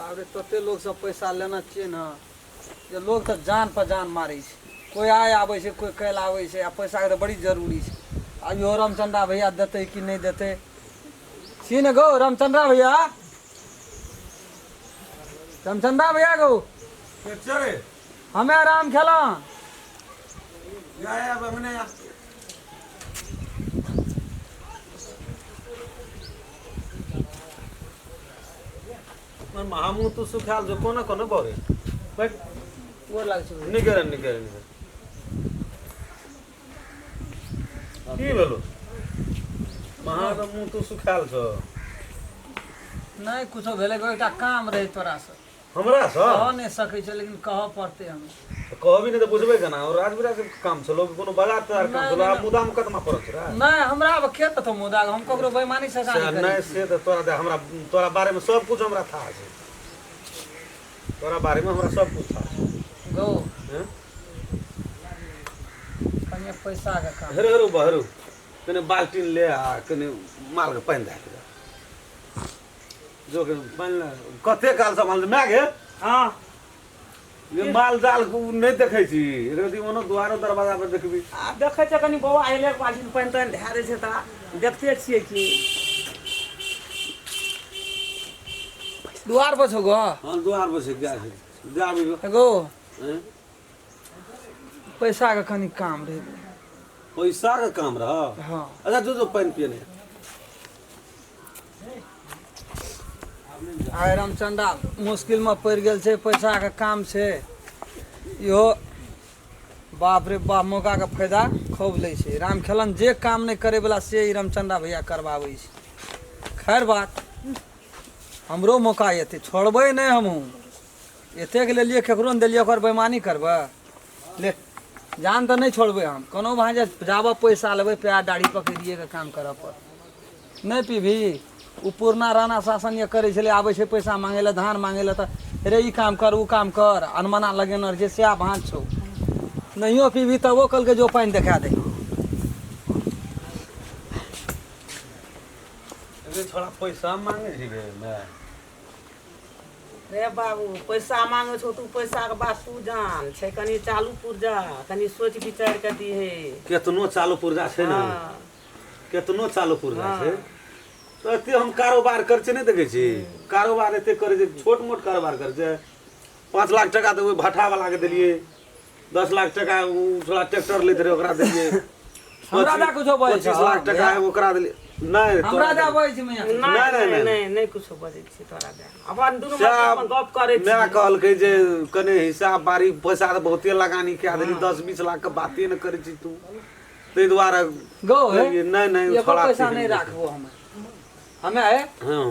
बाप रे तते लोग सब पैसा लेना चाहिए ना जे लोग तो जान पर जान मारे छै कोई आय आबै छै कोई कैल आबै छै आ पैसा के तो बड़ी जरूरी छै अब यो रामचंद्रा भैया देते कि नहीं देते छी ने गो रामचंद्रा भैया रामचंद्रा भैया गो हमें आराम खेला महामू तू सुखाल जो कोना कोना बोरे बट वो लाग छै निकर की बोलो महामू तू सुखाल छ नहीं कुछो भेले एकटा काम रहे तोरा से हमरा स कह नहीं सकै छै लेकिन कह पड़ते हम कहबी नहीं तो बुझबे केना और राजबीरा के काम छ लोग कोनो बाजार तैयार काम छ लोग मुदाम कदमा परछ रे नहीं हमरा अब खेत तो मुदा हम ककरो बेईमानी से का नहीं नहीं से तो तोरा दे हमरा तोरा बारे में सब कुछ हमरा था छै तोरा बारे में हमरा सब कुछ था गो हैं कने पैसा के काम हेरो बहरू कने बाल्टीन ले आ कने माल के पानी दे जो के पानी कते काल से माल मैं गे हां ये माल जाल को नहीं देखै छी रेदी ओनो द्वारो दरवाजा पर देखबी आ देखै छ कनी बाबा आइले पाछी पानी तन ढारे छै त देखते छियै कि द्वार पर छौ गो हां द्वार पर से जा जाबी गो हैं पैसा के कनी काम रहे पैसा का काम रहा हां अच्छा जो पानी पिए आय रामचंद्रा मुश्किल में पड़ गेल छै पैसा के काम छै इहो बाप रे बाप मौका के फायदा खूब लै छै राम खेलन जे काम नहीं करे वाला से ई रामचंद्रा भैया करवाबै छै खैर बात हमरो मौका एते छोड़बै नहीं हमहूँ एते के लेलिए केकरो ने देलिए ओकर बेईमानी करबै ले जान तो नहीं छोड़बै हम कोनो भांजे जाबऽ पैसा लेबै प्यार दाढ़ी पकड़िए के काम करऽ पर नहीं पीभी उ पुरना राणा शासन ये करे छले आबै छै पैसा मांगे ले धान मांगे ले त रे ई काम कर उ काम कर अनमना लगेनर जे से भांज छौ नहियो पीभी तब वो कल के जो पानी देखा दे अरे थोड़ा पैसा मांगे छी रे मैं रे बाबू पैसा मांगे छौ तू पैसा के बात तू जान छै कनी चालू पुर्जा कनी सोच विचार के दिहे केतनो चालू पुर्जा छै ना हां केतनो चालू पुर्जा छै तो एते हम कारोबार कर छै नहीं देखे छी कारोबार एते करे छै छोट मोट कारोबार कर छै 5 लाख टका तो भट्ठा वाला के देलिए 10 लाख टका थोड़ा ट्रैक्टर लेत रहे ओकरा देलिए हमरा दा कुछो बजै छै 25 लाख टका ओकरा देलिए नहीं हमरा दा बजै छै मैया नहीं कुछो बजै छी तोरा दे अपन दुनु में अपन गप करे छी मैं कहल के जे कने हिसाब बारी पैसा तो बहुते लगानी के देली 10-20 लाख के बाते न करे छी तू ते द्वारा गो नहीं ये पैसा नहीं राखबो हमें हां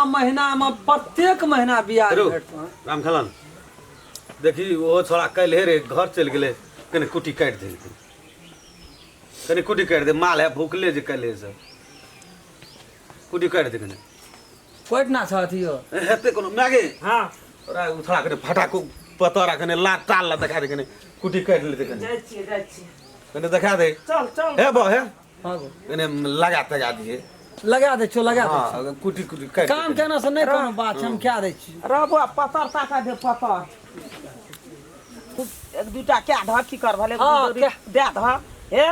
महीना में प्रत्येक महीना ब्याज भेटतो राम खलन देखी वो छोड़ा कल हे रे घर चल गेले कने कुटी काट दे कने कुटी काट दे माल है भूखले जे कले से कुटी काट दे कने कोट ना छथियो हेते कोनो मागे हां ओरा उठा के फटाको पतरा कने लात टाल ला देखा दे कने कुटी काट ले कने जाय छी कने देखा दे चल हे बो हे हां गो कने लगा तगा दिए लगा दे छो लगा दे हां कुटी काट काम केना से नहीं कोनो बात हम क्या दै छी रबो पतर ताका दे पतर एक दूटा क्या ध की कर भले दे ध हे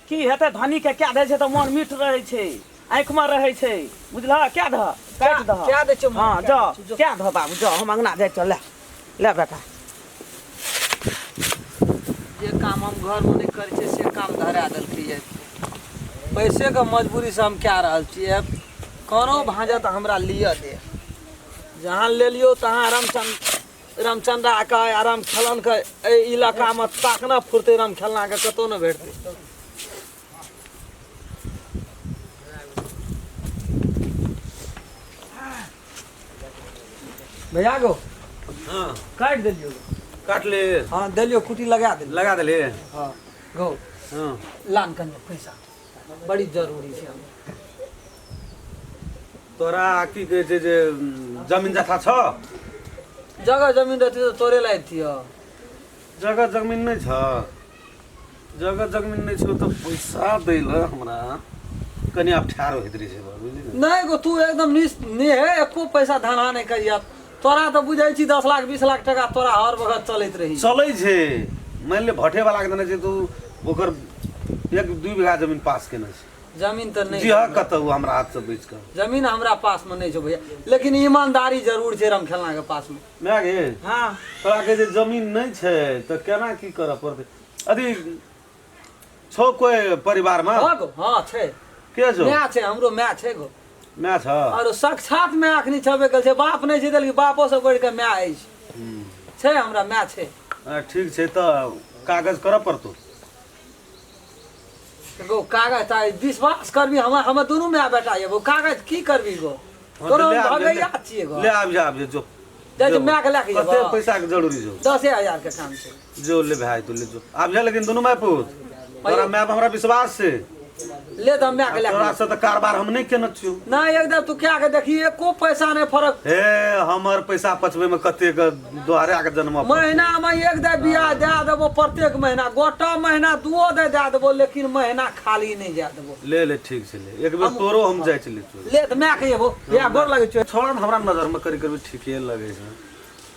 की हेते धनी के क्या दे छै त मन मीठ रहे छै आंख में रहे छै बुझला क्या ध काट द क्या दे छो हां जा क्या ध बाबू जा हम अंगना जाय चल ले बेटा जे काम हम घर में नहीं करे छै से काम धरा देल के पैसे के मजबूरी से हम क्या रहल छिए कोनो भांजा त हमरा लिया दे जहां ले लियो तहां रामचंद्रा का आराम खेलन के इलाका में ताकना फुरते राम खेलना के कतो न भेटते भैया गो हां काट देलियो काट ले हां देलियो कुटी लगा दे हां गो हां लान कने पैसा बड़ी जरूरी छै तोरा की कहे छै जे जमीन जथा छ जगह जमीन रहती तो तोरे लाई थी जगह जमीन नहीं छ जगह जमीन नहीं छ तो पैसा दैल हमरा कनी आप ठारो हितरी से बुझली ना नहीं गो तू एकदम नहीं है एको पैसा धना नहीं करिया तोरा तो बुझाई छी 10 लाख 20 लाख टका तोरा हर वक्त चलत रही चलै छै मान ले भटे वाला के देने छै तू ओकर 1-2 बीघा जमीन पास केने छै जमीन तो नहीं जी हाँ कतहु हमरा हाथ से बेच कर जमीन हमरा पास में नहीं छो भैया लेकिन ईमानदारी जरूर छै रमखेलना के पास में मैं गे हाँ तोरा के जे जमीन नहीं छै तो केना की करऽ पड़तै अथी छौ कोई परिवार में हाँ गो हाँ छै के जो माय छै हमरो माय छै गो मैं छ और साक्षात माय अखनी छबे कल छै बाप नहीं छै देलकी बापो से बढ़ के माय अछि छै हमरा माय छै ठीक छै तो कागज करऽ पड़तौ गो कागज ता विश्वास करबी हम दोनों माय बेटा ये वो कागज की करबी गो तोरो भगैया छिए गो ले आब जो दे जे माय के लेके कते जेबो पैसा के जरूरी जो 10,000 के काम छै जो ले भाई तू ले जो आब जा लेकिन दोनों माय पूत तोरा माय पर हमरा विश्वास छै ले तो माय के तोरा लेके से तो कारोबार हम नहीं केने छियो नहीं एकदम तू क्या के देखी एको पैसा नहीं फर्क हे हमर पैसा पचबे में कते के दोहरा के जन्म महीना में एक दे बियाह दे देबो प्रत्येक महीना गोटा महीना दुओ दे देबो लेकिन महीना खाली नहीं जा देबो ले ठीक छै ले एक बेर तोरो हम जाय चली छो ले तो माय के जेबो भैया गोर लगे छै छोड़ हमरा नजर में करी करबी ठीके लगे छै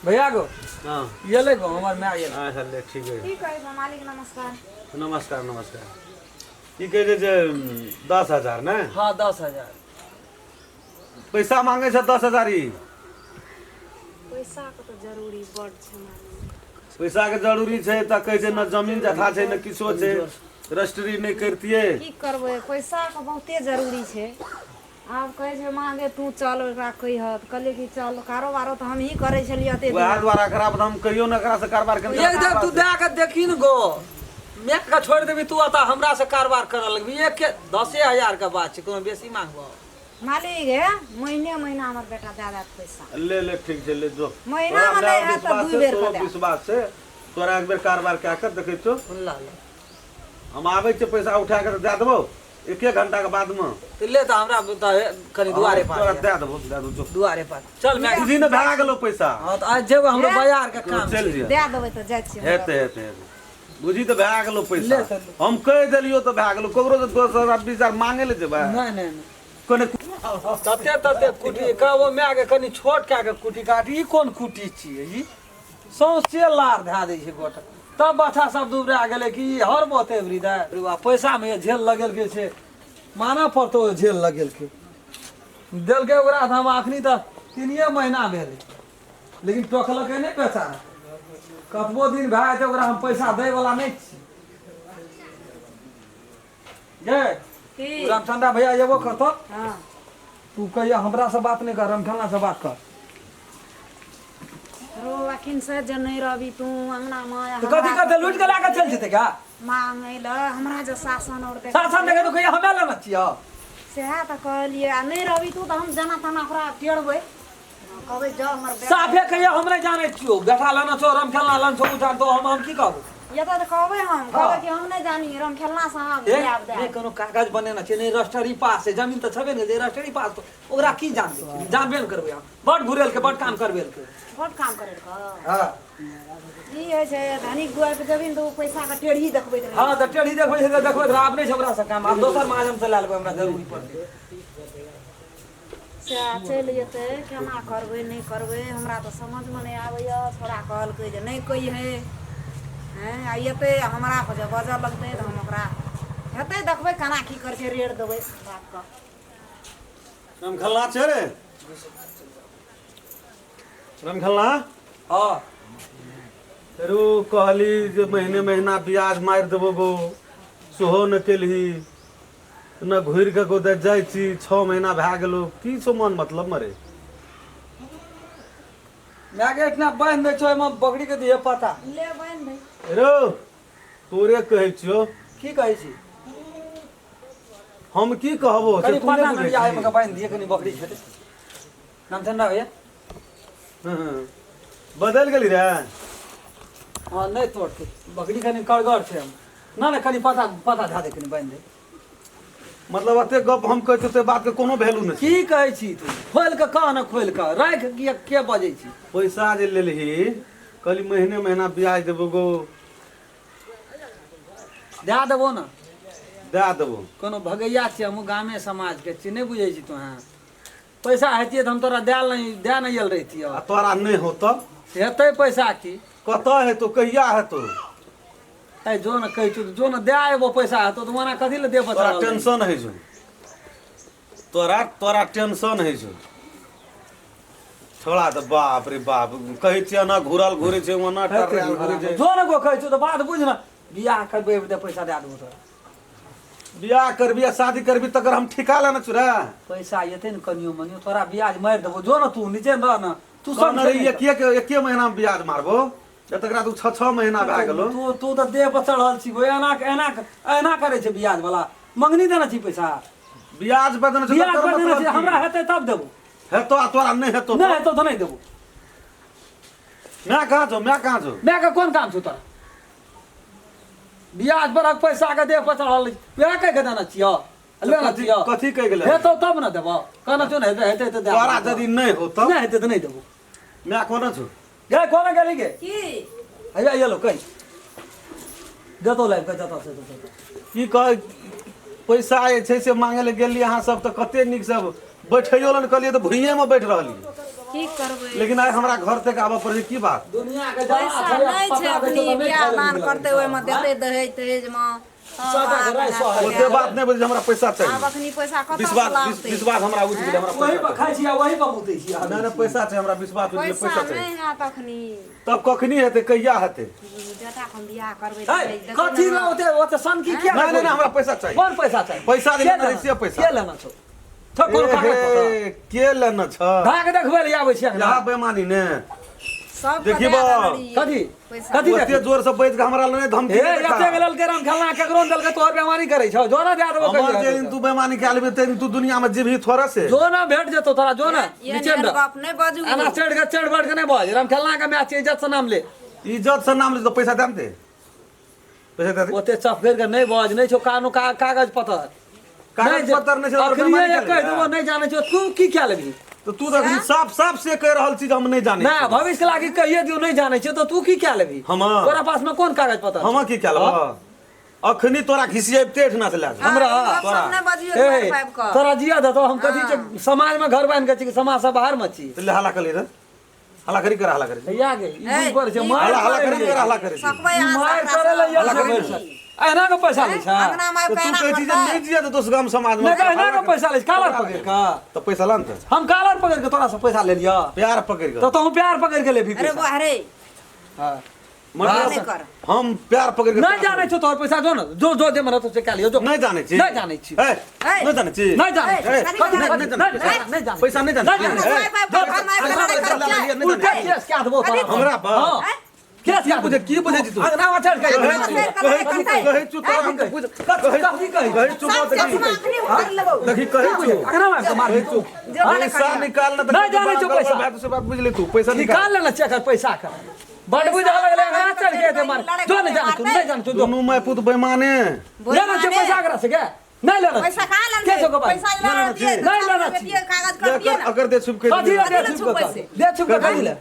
भैया गो हां ये ले गो हमर माय ये हां ले ठीक है ठीक है मालिक नमस्कार नमस्कार की कहे जे 10,000 ने हाँ 10,000 पैसा मांगे छै 10,000 ही पैसा के तो जरूरी बड़ छै मालिक पैसा के जरूरी छै त कहै छै न जमीन जथा छै न किछो छै रजिस्ट्री नहीं करतिए की करबै पैसा के बहुते जरूरी छै आब कहै छै मांगे तू चल ओकरा कहिहत कहलिए कि चल कारोबार तो हम ही करे छलिए एते वह द्वारा खराब हम कहियो न करा से कारोबार के एक दे तू दे के देखी न गो मैं का छोड़ देबी तू आता हमरा से कारोबार करऽ लगबी एक के 10,000 के बात छै कोनो बेसी मांगबो मालिक है महीना हमर बेटा दे देत पैसा ले ठीक छै ले जो महीना में नहीं है तो 2 बेर के दे विश्वास छै तोरा एक बेर कारोबार क्या कर देखै छो ला ले हम आबै छै पैसा उठा के दे देबो 1 घंटा के बाद में तो ले तो हमरा कनी दुआरे तोरा पर दे देबो जो दुआरे पर चल मैं बुझी न भए गेलो पैसा हां तो आज जेबो हमरो बाजार के काम चल छै जिया दे देबै तो जाय छी हेते बुझी तो भए गेलो पैसा ले तऽ। हम कह देलियो तो भए गेलो ककरो तो 10,000 मांगे ले जेबा नहीं कोने तते कुटी कहबो मैं के कनी छोट क्या के कुटी काटी ई कोन कुटी छियै ई सौंसे लार धा दै छै गोटा तब बच्चा सब दुबरा गेलै कि ई हर बते वृदा पैसा में झेल लगेल के छै माना पड़तो झेल लगेल के देल के ओकरा हम अखनी त 3 महीना भेल लेकिन टोकलके नहीं पैसा कतबो दिन भए जेतै ओकरा हम पैसा दै वाला नहीं छी गे की रामचंद्रा भैया एबो करतो हां तू कहिया हमरा से बात नहीं कर रमखेलना से बात कर रो अखिन से जे नहीं रहबी तू अंगना में तो कथी करते लूट के लाके चल जेते क्या मांगे ल हमरा जे शासन और दे साथ देखे तो कहिया हमें लेना छियो सेहा त कहलिए आ नहीं रहबी तू त हम जना तना ओकरा टेड़बै कहबै जाओ हमर बेटा साफे कहिया हम नहीं जाने छियो बेटा लेना छो रमखेलना लेना छो उठार तो हम की कहबो ये तो कहबै हम कहबै कि हम नहीं जानी रम खेलना साहब दियाब दे नहीं कोनो कागज बनेना छै नहीं रजिस्ट्री पास है जमीन तो छबे नहीं रजिस्ट्री पास तो ओकरा की जानबे न करबै हम बड़ घुरेल के बड़ काम करबेल के बहुत काम करे का हां ई है छै धनिक गुआ के जमीन तो पैसा का टेढ़ी देखबै रहे हां त टेढ़ी देखबै छै देखबै त आब नहीं छबरा से काम आब दोसर माध्यम से ला लेबै हमरा जरूरी पड़तै से चल जेते केना करबै नहीं करबै हमरा तो समझ में नहीं आबैया छोड़ा कहलकै जे नहीं कहि है हैं आ येते हमरा को जे बजऽ लगतै त हम ओकरा हेतै देखबै केना की कर छै रेट देबै बात का रमखेलना छै रे रमखेलना हां तेरू कहली जे महीना ब्याज मार देबो गो सेहो न केलही न घुर के गोदे जाइ छी 6 महीना भए गेलो की छो मन मतलब मरे मैं के इतना बांध दे छो में बकरी के दिए पता ले बन दे रो तोरे कहै छियो की कहै छी हम की कहबो से कनी तू पता नहीं नहीं आए मका बांध दिए कनी बकरी छते नाम ठंडा भैया बदल गेली रे हां नहीं तोड़ते बकरी कनी कड़गड़ छै हम ना कनी पता धा दे कनी बांध दे मतलब अते गप हम कहै छियै से बात के कोनो वैल्यू नहीं की कहै छी तू खोल के कह न खोल के राख के बजै छी पैसा जे लेलही कहली महीना ब्याज देबो गो दे देबो ना दे देबो कोनो भगैया छी हमहूँ गामे समाज के छी, नहीं बुझे छी तुहाँ। पैसा हेतिए तो हम तोरा दे नहीं आयल रहितिय। आ तोरा नहीं हो तब हेतै पैसा की कतऽ हेतौ कहिया हेतौ? ऐ जो न कहै छु जो न दे आबो पैसा हेतौ तो मना कथी ले दे तोरा बता टेंशन है जो तोरा टेंशन है जो छोड़ा तो बाप रे बाप कहै छियै ना घूरल घूरे छै ओना टर्रेल घूरे छै। जो न को कहै छु तो बात बुझ न, बियाह करबै दे पैसा दे देबो तोरा। बियाह करबी या शादी करबी तकर हम ठिका लेना छु रे। पैसा एते न कनियो मनियो तोरा ब्याज मार देबो। जो न तू नीचे रह न, तू सब कहना रे एके महीना में ब्याज मारबो तकरा तू 6 महीना भए गेलो। तू तो देह पर चढ़ल छी एना एना करे छै ब्याज वाला। मंगनी देना छी पैसा, ब्याज पर देना ब्याज पर देना छी, हमरा हेतै तब देबो। हेतो आ तोरा नहीं हेतो नहीं हेतौ तो नहीं देबो। मैं कहाँ छौ मैं का कोन काम छौ तोरा? ब्याज पर पैसा के देह पर चढ़ल वएह कह के देना छियो, लेना छियो। कथी कह गेलै हेतौ तब न देबो। कहना छौ न हेतै तो दे। तोरा यदि नहीं हो तब नहीं हेतै तो नहीं देबो। मैं कोना छु गे कोना गेली गे की आया ये लो कहि देतो लाइव के देतो से देतो। की कह पैसा जे छै से मांगे ले गेली अहाँ सब तो कते निक सब बैठैयो लन कहलिए तो भुइये में बैठ रहली, की करबै? लेकिन आइ हमरा घर तक आबऽ पड़ै की बात? दुनिया के पैसा नहीं छै अपनी बियाह दान करते ओहि में देते दहेज तहेज में ओते बात नहीं बुझे हमरा पैसा आब चाहिए। अखनी पैसा कतऽ से विश्वास लागतै? विश्वास हमरा उठि गेलै हमरा वही पैसा पर खाइ छी वही पर मुतै छी। चाहिए। नहीं पैसा चाहिए हमरा विश्वास उठि गेलै पैसा पैसा चाहिए। नहीं हैत अखनी। तब कखनी हेतै कहिया हेतै? बेटा हम बियाह करबै ए कथी ला ओते सन की क्या नहीं हमरा पैसा चाहिए। कौन पैसा चाहिए? पैसा के लेना लेना? से पैसा के लेना छौ? ठकोर कागज पत्र के लेना छ भाग देखबै ले आबै छी यहाँ अखना। बेमानी ने सब देखी बा, कथी पैसा कथी ओते देखी? जोर से बैठ के हमरा लने धमकी ए दे एते गेलल के राम खेलना केकरो न देलकै तोहर बेमानी करै छौ। जो ना दे देबो हमर जे कहि दिन तू बेमानी कए लेबे ते दिन तू दुनिया में जीभी थोड़ा से। जो ना भेट जेतो तोरा जो ना ये नीचे नेर में गप नहीं बाजू। आना चढ़ बढ़ के नहीं बाज। राम खेलना के मैच इज्जत से नाम ले। इज्जत से नाम ले तो पैसा देम दे पैसा दे दे ओते चफ कर के नहीं बाज नहीं छौ कानून कागज पत्र। कागज पत्र नहीं छै और अखनी बेमानी ये कह करे। देबो नहीं जाने छौ तू की क्या लेबी? तो तू तो साफ साफ से कह रहल चीज हम नहीं जाने ना भविष्य के लागी कहिए दियो नहीं जाने छौ तो तू की क्या लेबी? हम तोरा पास में कौन कागज पत्र? हम की क्या लेब? अखनी तोरा घिसिए तेठ ना से ले जा। हमरा सब नहीं बाजियो ए, फाइव का। तोरा जिया दतो हम कथी छै समाज में घर बांध के छी समाज से बाहर में छी। तो ले हला कली रे हला करी कर हला करी या गे ई पर छै मार हला हला करी कर हला करी सकबै ई यहाँ मार सब करे ले या हला सब करी। बैठ एना के पैसा ले छा। अंगना में तो तू कहना कह चीज नहीं जिया तो गांव समाज में नहीं एना के पैसा ले कालर पकड़ का तो पैसा लान त हम कालर पकड़ के तोरा से पैसा ले लिया प्यार पकड़ तो के तू प्यार पकड़ के ले भी अरे पैसा। वाह रे हां मतलब नहीं कर। हम प्यार पकड़ के नहीं जाने छौ तोर पैसा जो न जो दे मरा तो से का लियो जो नहीं जाने छी नहीं जाने छी ए नहीं जाने छी नहीं जाने ए, कथी नहीं नहीं जाने। जाने पैसा नहीं जाने नहीं जाने। उल्टा केस क्या देबो तोरा हमरा पर हां केस क्या बुझे की बुझे छी तू अगना में चढ़ के कहे चू तोरा हम बुझ कथी कही कहे चू मत देखी कहे चू अगना में मार कहे चू पैसा निकाल ना नहीं जाने छौ पैसा। बात से बात बुझ ले तू पैसा निकाल निकाल लेना चेक कर पैसा का बड़ बुझ आवे ले अगना चढ़ के दे मार जो नहीं जाने तू नहीं जाने तू दोनों मैं पुत बेमाने लेना छौ पैसा अगना से क्या नहीं लेना पैसा कहाँ लेना कैसे को पैसा लेना दिए नहीं लेना दिए कागज कर दिए ना अगर दे छुप के कथी दे छुप के दे छुप के कथी ले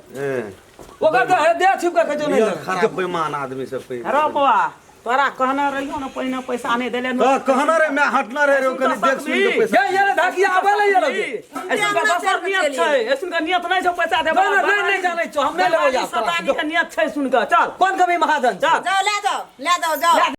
ओकर दे छुप के जो नहीं ये लेना खराब बेमान आदमी सब पे अरे बाबा तोरा कहना रहियो ना पहिने पैसा नहीं देले कहना रे मैं हटना रे रो कनी देख सुन के पैसा ये धाकिया आवे ले ये लगे ऐसन का दोसर नियत छै ऐसन का नियत नहीं छौ पैसा देबो नहीं जाने छौ हम नहीं लेबो जा सतानी के नियत छै सुन के चल कौन कभी महाजन चल जाओ ले जाओ जाओ